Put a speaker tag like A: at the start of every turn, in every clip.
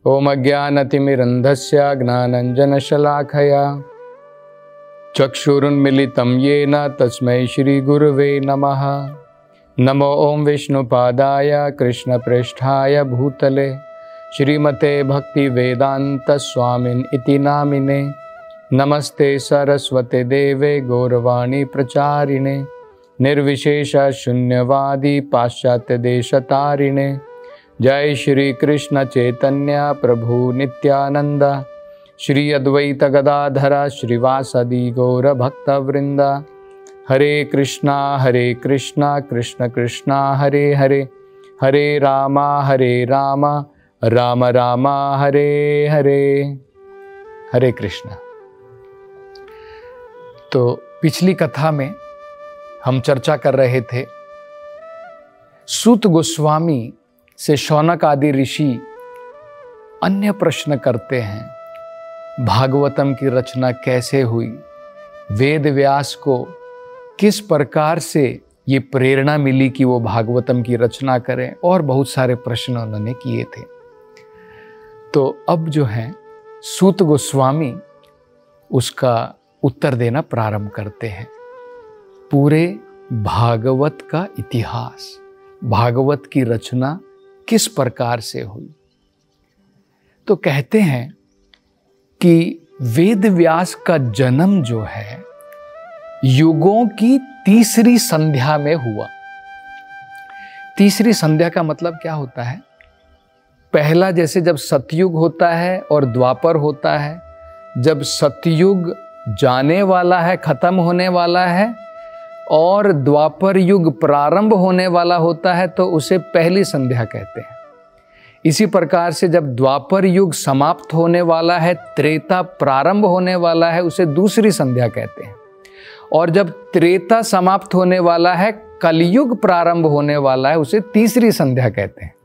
A: ओम अज्ञानतिमिरन्धस्य ज्ञानाञ्जनशलाकया चक्षुरुन्मीलितं येन तस्मै श्रीगुरुवे नमः। नमो ओं विष्णुपादाय कृष्णप्रेष्ठाय भूतले श्रीमते भक्तिवेदान्तस्वामिन् इति नामिने। नमस्ते सरस्वते देवे गौरवाणी प्रचारिणे निर्विशेष शून्यवादी पाश्चात्यदेशतारिणे। जय श्री कृष्ण चैतन्य प्रभु नित्यानंद श्री अद्वैत गदाधर श्रीवासदि गौर भक्तवृंद। हरे कृष्णा कृष्ण कृष्णा हरे हरे, हरे राम राम राम हरे हरे। हरे कृष्णा। तो पिछली कथा में हम चर्चा कर रहे थे सूत गोस्वामी से शौनक आदि ऋषि अन्य प्रश्न करते हैं, भागवतम की रचना कैसे हुई, वेद व्यास को किस प्रकार से ये प्रेरणा मिली कि वो भागवतम की रचना करें, और बहुत सारे प्रश्न उन्होंने किए थे। तो अब जो है सूत गोस्वामी उसका उत्तर देना प्रारंभ करते हैं। पूरे भागवत का इतिहास, भागवत की रचना किस प्रकार से हुई। तो कहते हैं कि वेद व्यास का जन्म जो है युगों की तीसरी संध्या में हुआ। तीसरी संध्या का मतलब क्या होता है? पहला जैसे जब सतयुग होता है और द्वापर होता है, जब सतयुग जाने वाला है, खत्म होने वाला है, और द्वापर युग प्रारंभ होने वाला होता है, तो उसे पहली संध्या कहते हैं। इसी प्रकार से जब द्वापर युग समाप्त होने वाला है, त्रेता प्रारंभ होने वाला है, उसे दूसरी संध्या कहते हैं। और जब त्रेता समाप्त होने वाला है, कलयुग प्रारंभ होने वाला है, उसे तीसरी संध्या कहते हैं।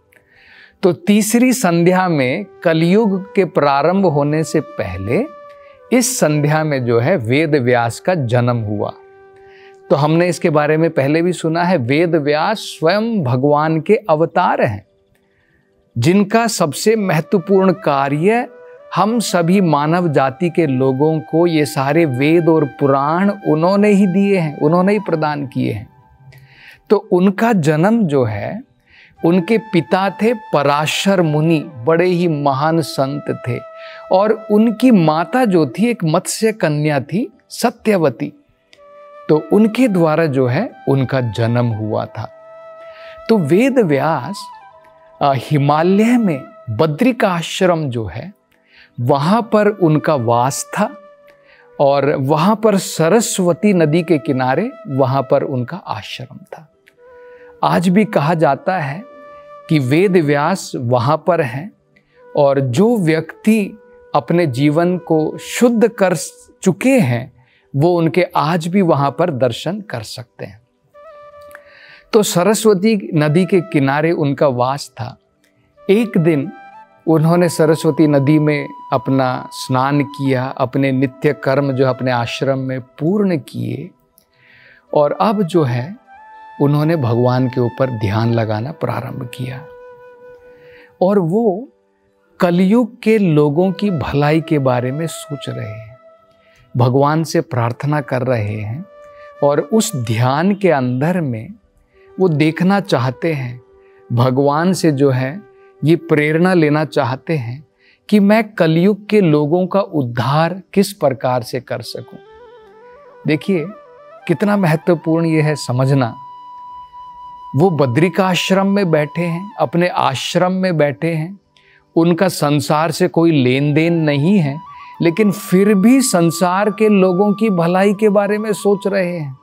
A: तो तीसरी संध्या में कलयुग के प्रारंभ होने से पहले इस संध्या में जो है वेद व्यास का जन्म हुआ। तो हमने इसके बारे में पहले भी सुना है, वेद व्यास स्वयं भगवान के अवतार हैं, जिनका सबसे महत्वपूर्ण कार्य हम सभी मानव जाति के लोगों को ये सारे वेद और पुराण उन्होंने ही दिए हैं, उन्होंने ही प्रदान किए हैं। तो उनका जन्म जो है, उनके पिता थे पराशर मुनि, बड़े ही महान संत थे, और उनकी माता जो थी एक मत्स्य कन्या थी, सत्यवती। तो उनके द्वारा जो है उनका जन्म हुआ था। तो वेद व्यास हिमालय में बद्रिका आश्रम जो है वहाँ पर उनका वास था, और वहाँ पर सरस्वती नदी के किनारे वहाँ पर उनका आश्रम था। आज भी कहा जाता है कि वेद व्यास वहाँ पर हैं, और जो व्यक्ति अपने जीवन को शुद्ध कर चुके हैं वो उनके आज भी वहाँ पर दर्शन कर सकते हैं। तो सरस्वती नदी के किनारे उनका वास था। एक दिन उन्होंने सरस्वती नदी में अपना स्नान किया, अपने नित्य कर्म जो अपने आश्रम में पूर्ण किए, और अब जो है उन्होंने भगवान के ऊपर ध्यान लगाना प्रारंभ किया, और वो कलयुग के लोगों की भलाई के बारे में सोच रहे हैं, भगवान से प्रार्थना कर रहे हैं, और उस ध्यान के अंदर में वो देखना चाहते हैं, भगवान से जो है ये प्रेरणा लेना चाहते हैं कि मैं कलयुग के लोगों का उद्धार किस प्रकार से कर सकूं। देखिए कितना महत्वपूर्ण ये है समझना। वो बद्रिका आश्रम में बैठे हैं, अपने आश्रम में बैठे हैं, उनका संसार से कोई लेन देन नहीं है, लेकिन फिर भी संसार के लोगों की भलाई के बारे में सोच रहे हैं।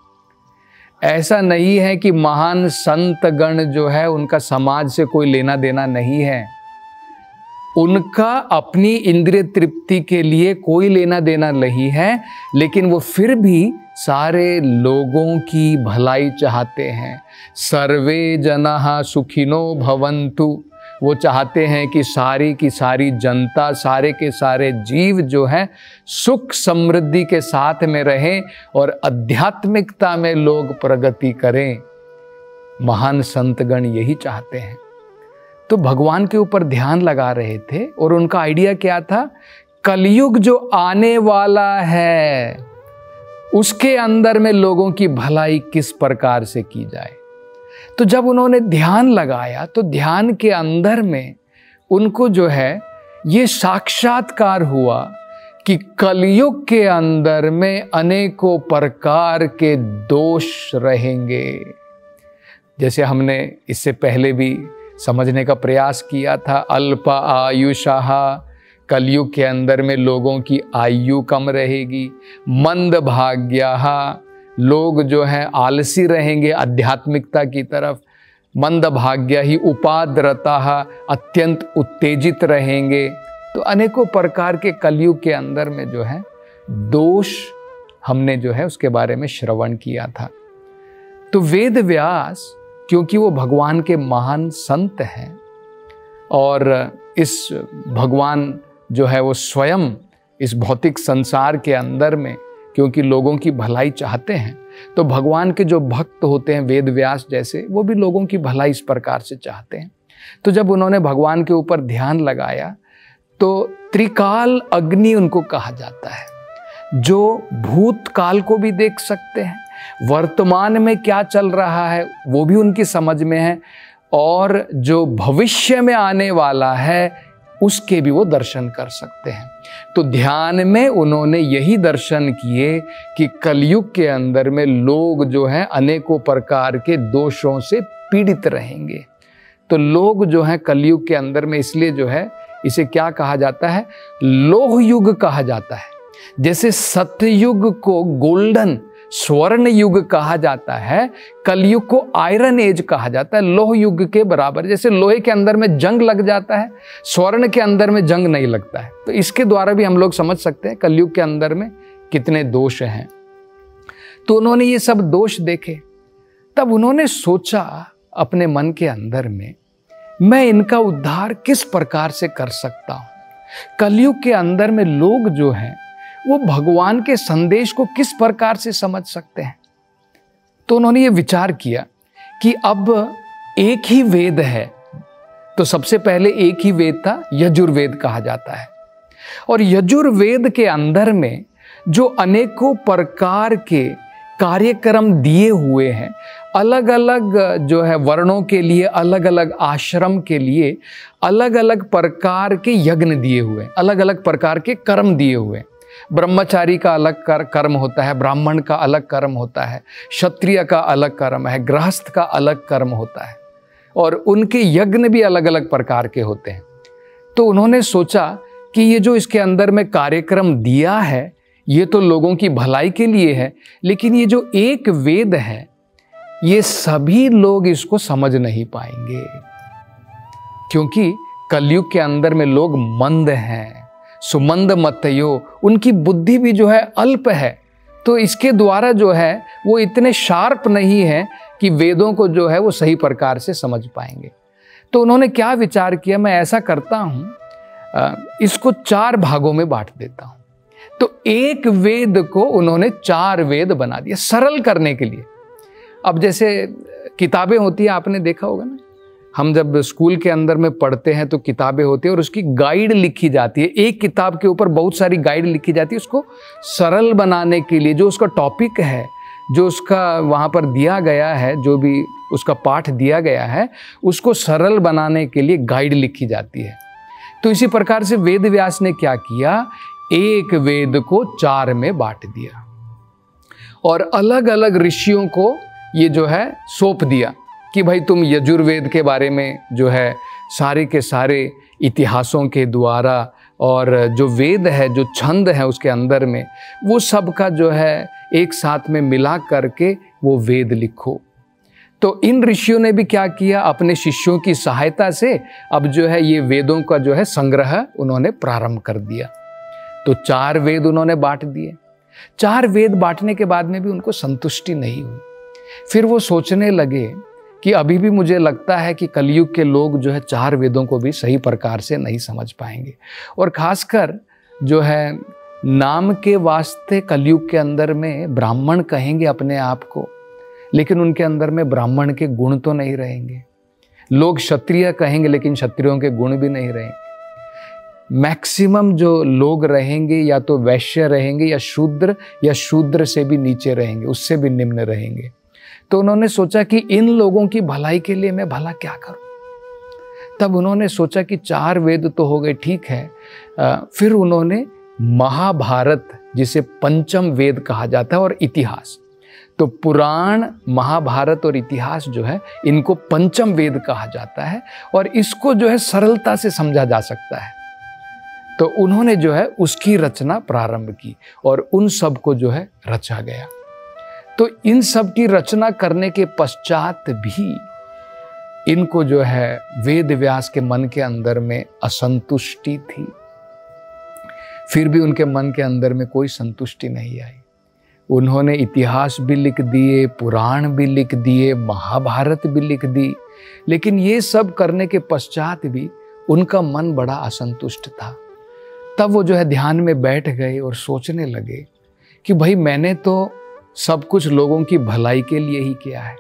A: ऐसा नहीं है कि महान संत गण जो है उनका समाज से कोई लेना देना नहीं है, उनका अपनी इंद्रिय तृप्ति के लिए कोई लेना देना नहीं है, लेकिन वो फिर भी सारे लोगों की भलाई चाहते हैं। सर्वे जनाः सुखिनो भवन्तु, वो चाहते हैं कि सारी की सारी जनता, सारे के सारे जीव जो हैं सुख समृद्धि के साथ में रहें और आध्यात्मिकता में लोग प्रगति करें। महान संतगण यही चाहते हैं। तो भगवान के ऊपर ध्यान लगा रहे थे और उनका आइडिया क्या था, कलयुग जो आने वाला है उसके अंदर में लोगों की भलाई किस प्रकार से की जाए। तो जब उन्होंने ध्यान लगाया तो ध्यान के अंदर में उनको जो है ये साक्षात्कार हुआ कि कलयुग के अंदर में अनेकों प्रकार के दोष रहेंगे। जैसे हमने इससे पहले भी समझने का प्रयास किया था, अल्प आयुषः, कलयुग के अंदर में लोगों की आयु कम रहेगी। मंद भाग्यः, लोग जो हैं आलसी रहेंगे आध्यात्मिकता की तरफ। मंद भाग्य ही उपाद्रतः, अत्यंत उत्तेजित रहेंगे। तो अनेकों प्रकार के कलयुग के अंदर में जो है दोष हमने जो है उसके बारे में श्रवण किया था। तो वेद व्यास क्योंकि वो भगवान के महान संत हैं और इस भगवान जो है वो स्वयं इस भौतिक संसार के अंदर में क्योंकि लोगों की भलाई चाहते हैं, तो भगवान के जो भक्त होते हैं वेद व्यास जैसे, वो भी लोगों की भलाई इस प्रकार से चाहते हैं। तो जब उन्होंने भगवान के ऊपर ध्यान लगाया तो त्रिकाल अग्नि उनको कहा जाता है, जो भूतकाल को भी देख सकते हैं, वर्तमान में क्या चल रहा है वो भी उनकी समझ में है, और जो भविष्य में आने वाला है उसके भी वो दर्शन कर सकते हैं। तो ध्यान में उन्होंने यही दर्शन किए कि कलयुग के अंदर में लोग जो हैं अनेकों प्रकार के दोषों से पीड़ित रहेंगे। तो लोग जो हैं कलयुग के अंदर में, इसलिए जो है इसे क्या कहा जाता है, लोह युग कहा जाता है। जैसे सतयुग को गोल्डन स्वर्ण युग कहा जाता है, कलयुग को आयरन एज कहा जाता है, लोह युग के बराबर। जैसे लोहे के अंदर में जंग लग जाता है, स्वर्ण के अंदर में जंग नहीं लगता है। तो इसके द्वारा भी हम लोग समझ सकते हैं कलयुग के अंदर में कितने दोष हैं। तो उन्होंने ये सब दोष देखे, तब उन्होंने सोचा अपने मन के अंदर में, मैं इनका उद्धार किस प्रकार से कर सकता हूं। कलयुग के अंदर में लोग जो हैं वो भगवान के संदेश को किस प्रकार से समझ सकते हैं। तो उन्होंने ये विचार किया कि अब एक ही वेद है। तो सबसे पहले एक ही वेद था, यजुर्वेद कहा जाता है। और यजुर्वेद के अंदर में जो अनेकों प्रकार के कार्यक्रम दिए हुए हैं, अलग अलग जो है वर्णों के लिए, अलग अलग आश्रम के लिए अलग अलग प्रकार के यज्ञ दिए हुए, अलग अलग प्रकार के कर्म दिए हुए। ब्रह्मचारी का अलग कर्म होता है, ब्राह्मण का अलग कर्म होता है, क्षत्रिय का अलग कर्म है, गृहस्थ का अलग कर्म होता है, और उनके यज्ञ भी अलग अलग प्रकार के होते हैं। तो उन्होंने सोचा कि ये जो इसके अंदर में कार्यक्रम दिया है ये तो लोगों की भलाई के लिए है, लेकिन ये जो एक वेद है ये सभी लोग इसको समझ नहीं पाएंगे, क्योंकि कलयुग के अंदर में लोग मंद हैं, सुमंद मतयो, उनकी बुद्धि भी जो है अल्प है। तो इसके द्वारा जो है वो इतने शार्प नहीं है कि वेदों को जो है वो सही प्रकार से समझ पाएंगे। तो उन्होंने क्या विचार किया, मैं ऐसा करता हूँ, इसको 4 भागों में बांट देता हूँ। तो एक वेद को उन्होंने 4 वेद बना दिया सरल करने के लिए। अब जैसे किताबें होती है, आपने देखा होगा ना, हम जब स्कूल के अंदर में पढ़ते हैं तो किताबें होती है और उसकी गाइड लिखी जाती है। एक किताब के ऊपर बहुत सारी गाइड लिखी जाती है उसको सरल बनाने के लिए। जो उसका टॉपिक है, जो उसका वहाँ पर दिया गया है, जो भी उसका पाठ दिया गया है, उसको सरल बनाने के लिए गाइड लिखी जाती है। तो इसी प्रकार से वेद व्यास ने क्या किया, एक वेद को 4 में बांट दिया और अलग अलग ऋषियों को ये जो है सौंप दिया कि भाई तुम यजुर्वेद के बारे में जो है सारे के सारे इतिहासों के द्वारा और जो वेद है, जो छंद है उसके अंदर में, वो सब का जो है एक साथ में मिला करके वो वेद लिखो। तो इन ऋषियों ने भी क्या किया, अपने शिष्यों की सहायता से अब जो है ये वेदों का जो है संग्रह उन्होंने प्रारंभ कर दिया। तो 4 वेद उन्होंने बांट दिए। 4 वेद बांटने के बाद में भी उनको संतुष्टि नहीं हुई। फिर वो सोचने लगे कि अभी भी मुझे लगता है कि कलयुग के लोग जो है 4 वेदों को भी सही प्रकार से नहीं समझ पाएंगे, और खासकर जो है नाम के वास्ते कलयुग के अंदर में ब्राह्मण कहेंगे अपने आप को, लेकिन उनके अंदर में ब्राह्मण के गुण तो नहीं रहेंगे। लोग क्षत्रिय कहेंगे लेकिन क्षत्रियों के गुण भी नहीं रहेंगे। मैक्सिमम जो लोग रहेंगे या तो वैश्य रहेंगे या शूद्र से भी नीचे रहेंगे, उससे भी निम्न रहेंगे। तो उन्होंने सोचा कि इन लोगों की भलाई के लिए मैं भला क्या करूं। तब उन्होंने सोचा कि 4 वेद तो हो गए, ठीक है। फिर उन्होंने महाभारत, जिसे पंचम वेद कहा जाता है, और इतिहास, तो पुराण, महाभारत और इतिहास जो है इनको पंचम वेद कहा जाता है और इसको जो है सरलता से समझा जा सकता है। तो उन्होंने जो है उसकी रचना प्रारंभ की और उन सब को जो है रचा गया। तो इन सब की रचना करने के पश्चात भी इनको जो है वेद व्यास के मन के अंदर में असंतुष्टि थी। फिर भी उनके मन के अंदर में कोई संतुष्टि नहीं आई। उन्होंने इतिहास भी लिख दिए, पुराण भी लिख दिए, महाभारत भी लिख दी, लेकिन ये सब करने के पश्चात भी उनका मन बड़ा असंतुष्ट था। तब वो जो है ध्यान में बैठ गए और सोचने लगे कि भाई मैंने तो सब कुछ लोगों की भलाई के लिए ही किया है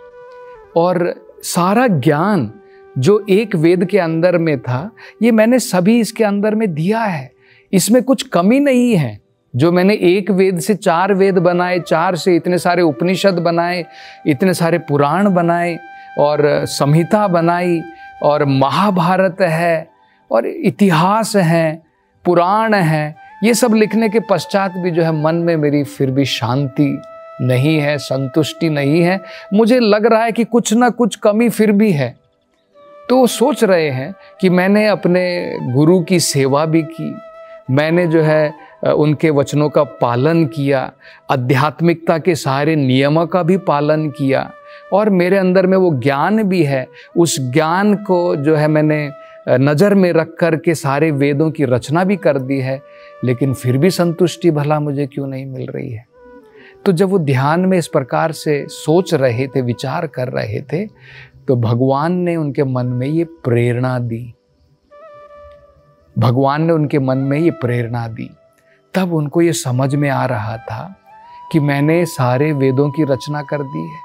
A: और सारा ज्ञान जो एक वेद के अंदर में था ये मैंने सभी इसके अंदर में दिया है, इसमें कुछ कमी नहीं है। जो मैंने एक वेद से 4 वेद बनाए, 4 से इतने सारे उपनिषद बनाए, इतने सारे पुराण बनाए और संहिता बनाई और महाभारत है और इतिहास है, पुराण है, ये सब लिखने के पश्चात भी जो है मन में मेरी फिर भी शांति नहीं है, संतुष्टि नहीं है। मुझे लग रहा है कि कुछ ना कुछ कमी फिर भी है। तो वो सोच रहे हैं कि मैंने अपने गुरु की सेवा भी की, मैंने जो है उनके वचनों का पालन किया, आध्यात्मिकता के सारे नियमों का भी पालन किया और मेरे अंदर में वो ज्ञान भी है। उस ज्ञान को जो है मैंने नज़र में रख कर के सारे वेदों की रचना भी कर दी है, लेकिन फिर भी संतुष्टि भला मुझे क्यों नहीं मिल रही है। तो जब वो ध्यान में इस प्रकार से सोच रहे थे, विचार कर रहे थे, तो भगवान ने उनके मन में ये प्रेरणा दी। भगवान ने उनके मन में ये प्रेरणा दी। तब उनको ये समझ में आ रहा था कि मैंने सारे वेदों की रचना कर दी है,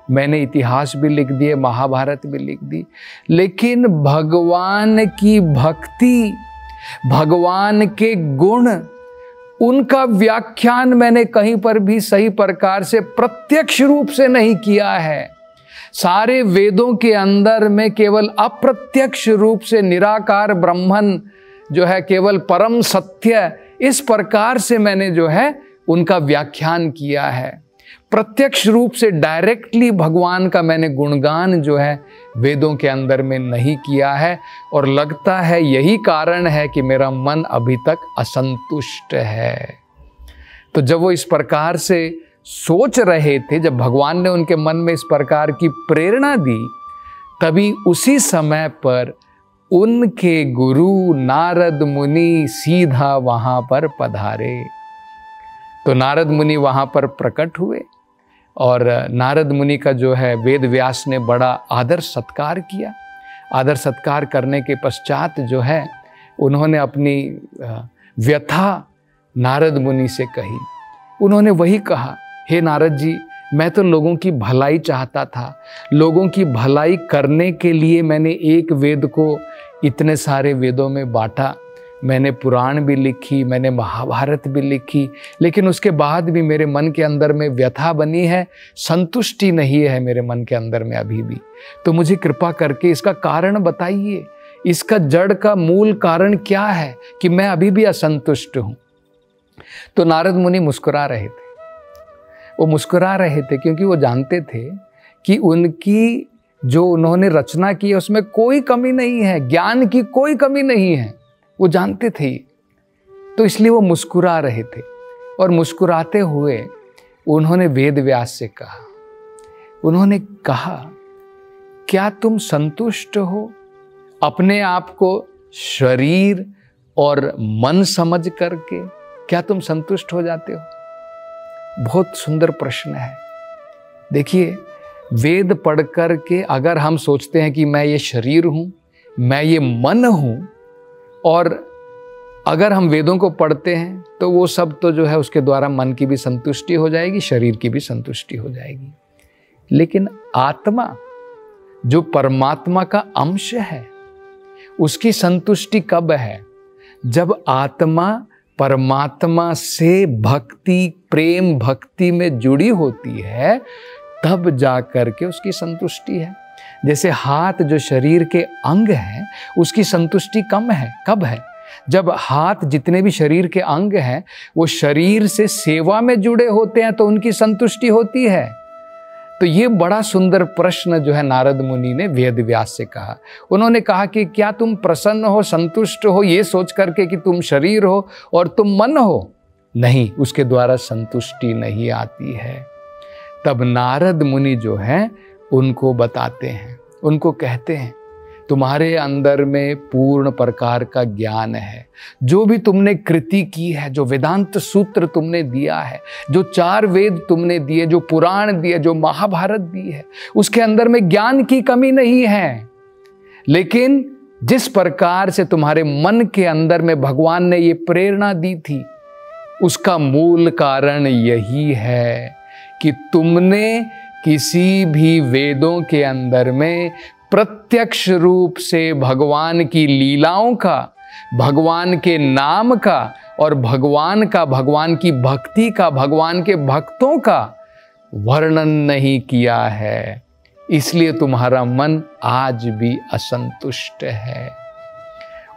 A: मैंने इतिहास भी लिख दिए, महाभारत भी लिख दी, लेकिन भगवान की भक्ति, भगवान के गुण, उनका व्याख्यान मैंने कहीं पर भी सही प्रकार से प्रत्यक्ष रूप से नहीं किया है। सारे वेदों के अंदर में केवल अप्रत्यक्ष रूप से निराकार ब्रह्मन जो है, केवल परम सत्य, इस प्रकार से मैंने जो है उनका व्याख्यान किया है। प्रत्यक्ष रूप से डायरेक्टली भगवान का मैंने गुणगान जो है वेदों के अंदर में नहीं किया है और लगता है यही कारण है कि मेरा मन अभी तक असंतुष्ट है। तो जब वो इस प्रकार से सोच रहे थे, जब भगवान ने उनके मन में इस प्रकार की प्रेरणा दी, तभी उसी समय पर उनके गुरु नारद मुनि सीधा वहां पर पधारे। तो नारद मुनि वहां पर प्रकट हुए और नारद मुनि का जो है वेद व्यास ने बड़ा आदर सत्कार किया। आदर सत्कार करने के पश्चात जो है उन्होंने अपनी व्यथा नारद मुनि से कही। उन्होंने वही कहा, हे नारद जी, मैं तो लोगों की भलाई चाहता था, लोगों की भलाई करने के लिए मैंने एक वेद को इतने सारे वेदों में बांटा, मैंने पुराण भी लिखी, मैंने महाभारत भी लिखी, लेकिन उसके बाद भी मेरे मन के अंदर में व्यथा बनी है, संतुष्टि नहीं है मेरे मन के अंदर में अभी भी। तो मुझे कृपा करके इसका कारण बताइए, इसका जड़ का मूल कारण क्या है कि मैं अभी भी असंतुष्ट हूँ। तो नारद मुनि मुस्कुरा रहे थे। वो मुस्कुरा रहे थे क्योंकि वो जानते थे कि उनकी जो उन्होंने रचना की है उसमें कोई कमी नहीं है, ज्ञान की कोई कमी नहीं है, वो जानते थे। तो इसलिए वो मुस्कुरा रहे थे और मुस्कुराते हुए उन्होंने वेद व्यास से कहा, उन्होंने कहा, क्या तुम संतुष्ट हो अपने आप को शरीर और मन समझ करके? क्या तुम संतुष्ट हो जाते हो? बहुत सुंदर प्रश्न है। देखिए, वेद पढ़ कर के अगर हम सोचते हैं कि मैं ये शरीर हूँ, मैं ये मन हूँ, और अगर हम वेदों को पढ़ते हैं तो वो सब तो जो है उसके द्वारा मन की भी संतुष्टि हो जाएगी, शरीर की भी संतुष्टि हो जाएगी। लेकिन आत्मा जो परमात्मा का अंश है, उसकी संतुष्टि कब है? जब आत्मा परमात्मा से भक्ति, प्रेम भक्ति में जुड़ी होती है, तब जाकर के उसकी संतुष्टि है। जैसे हाथ जो शरीर के अंग हैं, उसकी संतुष्टि कम है, कब है? जब हाथ, जितने भी शरीर के अंग हैं, वो शरीर से सेवा में जुड़े होते हैं तो उनकी संतुष्टि होती है। तो ये बड़ा सुंदर प्रश्न जो है नारद मुनि ने वेद व्यास से कहा। उन्होंने कहा कि क्या तुम प्रसन्न हो, संतुष्ट हो, ये सोच करके कि तुम शरीर हो और तुम मन हो? नहीं, उसके द्वारा संतुष्टि नहीं आती है। तब नारद मुनि जो हैं उनको बताते हैं, उनको कहते हैं, तुम्हारे अंदर में पूर्ण प्रकार का ज्ञान है। जो भी तुमने कृति की है, जो वेदांत सूत्र तुमने दिया है, जो 4 वेद तुमने दिए, जो पुराण दिए, जो महाभारत दी है, उसके अंदर में ज्ञान की कमी नहीं है। लेकिन जिस प्रकार से तुम्हारे मन के अंदर में भगवान ने ये प्रेरणा दी थी, उसका मूल कारण यही है कि तुमने किसी भी वेदों के अंदर में प्रत्यक्ष रूप से भगवान की लीलाओं का, भगवान के नाम का और भगवान का, भगवान की भक्ति का, भगवान के भक्तों का वर्णन नहीं किया है। इसलिए तुम्हारा मन आज भी असंतुष्ट है।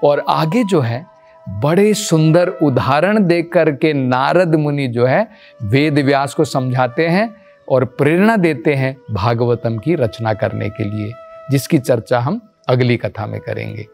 A: और आगे जो है बड़े सुंदर उदाहरण देख करके नारद मुनि जो है वेद व्यास को समझाते हैं और प्रेरणा देते हैं भागवतम की रचना करने के लिए, जिसकी चर्चा हम अगली कथा में करेंगे।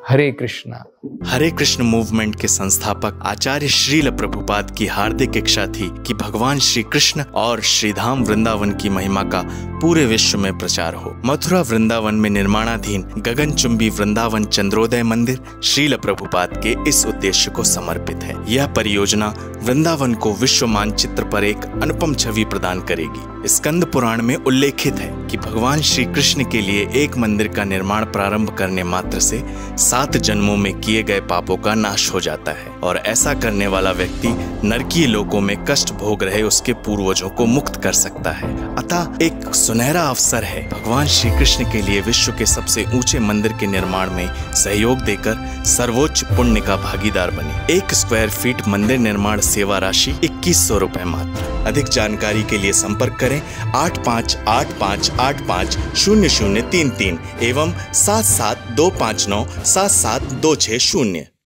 A: हरे कृष्णा।
B: हरे कृष्ण मूवमेंट के संस्थापक आचार्य श्रील प्रभुपाद की हार्दिक इच्छा थी कि भगवान श्री कृष्ण और श्रीधाम वृंदावन की महिमा का पूरे विश्व में प्रचार हो। मथुरा वृंदावन में निर्माणाधीन गगनचुंबी वृंदावन चंद्रोदय मंदिर श्रील प्रभुपाद के इस उद्देश्य को समर्पित है। यह परियोजना वृंदावन को विश्व मानचित्र पर एक अनुपम छवि प्रदान करेगी। स्कंद पुराण में उल्लेखित है कि भगवान श्री कृष्ण के लिए एक मंदिर का निर्माण प्रारंभ करने मात्र से 7 जन्मों में किए गए पापों का नाश हो जाता है और ऐसा करने वाला व्यक्ति नरकीय लोकों में कष्ट भोग रहे उसके पूर्वजों को मुक्त कर सकता है। अतः एक सुनहरा अवसर है भगवान श्री कृष्ण के लिए विश्व के सबसे ऊंचे मंदिर के निर्माण में सहयोग देकर सर्वोच्च पुण्य का भागीदार बने। 1 स्क्वायर फीट मंदिर निर्माण सेवा राशि 2100 रुपए मात्र। अधिक जानकारी के लिए संपर्क करें 8585850033 एवं 77259 77260।